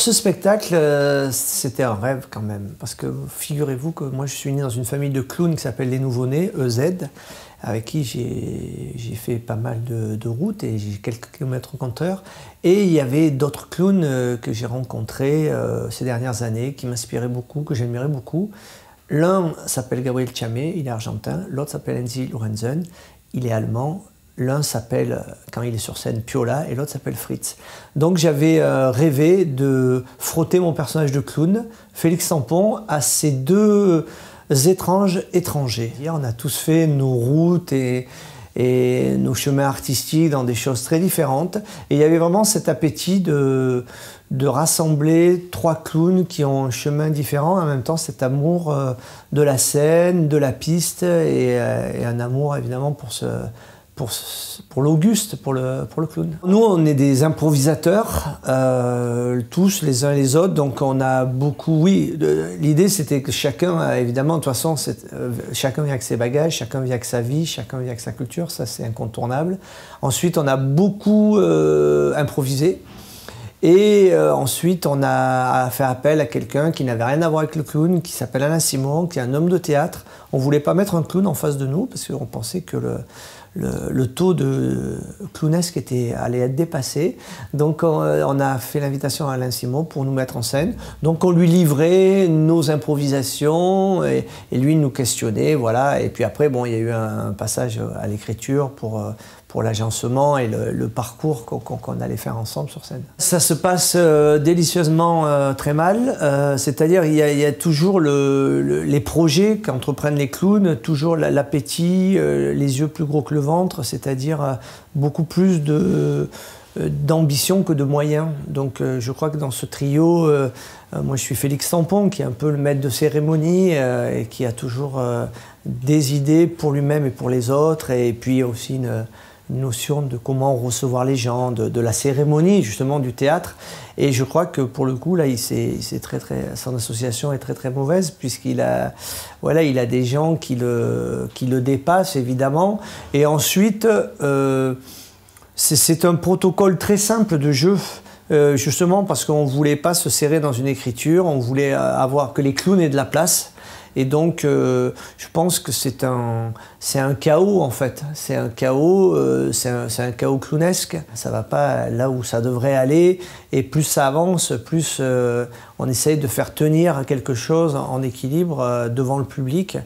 ce spectacle, c'était un rêve quand même, parce que figurez-vous que moi je suis né dans une famille de clowns qui s'appelle les Nouveau-Nés, EZ, avec qui j'ai fait pas mal de routes et j'ai quelques kilomètres au compteur. Et il y avait d'autres clowns que j'ai rencontrés ces dernières années, qui m'inspiraient beaucoup, que j'admirais beaucoup. L'un s'appelle Gabriel Chamé, il est argentin, l'autre s'appelle Enzi Lorenzen, il est allemand. L'un s'appelle, quand il est sur scène, Piola et l'autre s'appelle Fritz. Donc j'avais rêvé de frotter mon personnage de clown, Félix Tampon, à ces deux étrangers. On a tous fait nos routes et nos chemins artistiques dans des choses très différentes. Et il y avait vraiment cet appétit de rassembler trois clowns qui ont un chemin différent, en même temps cet amour de la scène, de la piste et un amour évidemment pour l'Auguste, pour le clown. Nous, on est des improvisateurs, tous les uns et les autres, donc on a beaucoup, oui, l'idée c'était que chacun, évidemment, de toute façon, chacun vient avec ses bagages, chacun vient avec sa vie, chacun vient avec sa culture, ça c'est incontournable. Ensuite, on a beaucoup improvisé. Et ensuite, on a fait appel à quelqu'un qui n'avait rien à voir avec le clown, qui s'appelle Alain Simon, qui est un homme de théâtre. On ne voulait pas mettre un clown en face de nous, parce qu'on pensait que le taux de clownesque allait être dépassé. Donc on a fait l'invitation à Alain Simon pour nous mettre en scène. Donc on lui livrait nos improvisations et lui nous questionnait, voilà. Et puis après, bon, il y a eu un passage à l'écriture pour l'agencement et le parcours qu'on allait faire ensemble sur scène. Ça se passe délicieusement très mal, c'est-à-dire il y a toujours les projets qu'entreprennent les clowns, toujours l'appétit, les yeux plus gros que le ventre, c'est-à-dire beaucoup plus d'ambition que de moyens. Donc je crois que dans ce trio, moi je suis Félix Tampon, qui est un peu le maître de cérémonie et qui a toujours des idées pour lui-même et pour les autres, et puis aussi une notion de comment recevoir les gens, de la cérémonie justement du théâtre. Et je crois que pour le coup là, son association est très très mauvaise, puisqu'il a, voilà, il a des gens qui le dépassent évidemment. Et ensuite, c'est un protocole très simple de jeu. Justement parce qu'on ne voulait pas se serrer dans une écriture, on voulait avoir que les clowns aient de la place. Et donc, je pense que c'est un chaos en fait. C'est un chaos clownesque. Ça ne va pas là où ça devrait aller. Et plus ça avance, plus on essaye de faire tenir quelque chose en équilibre devant le public.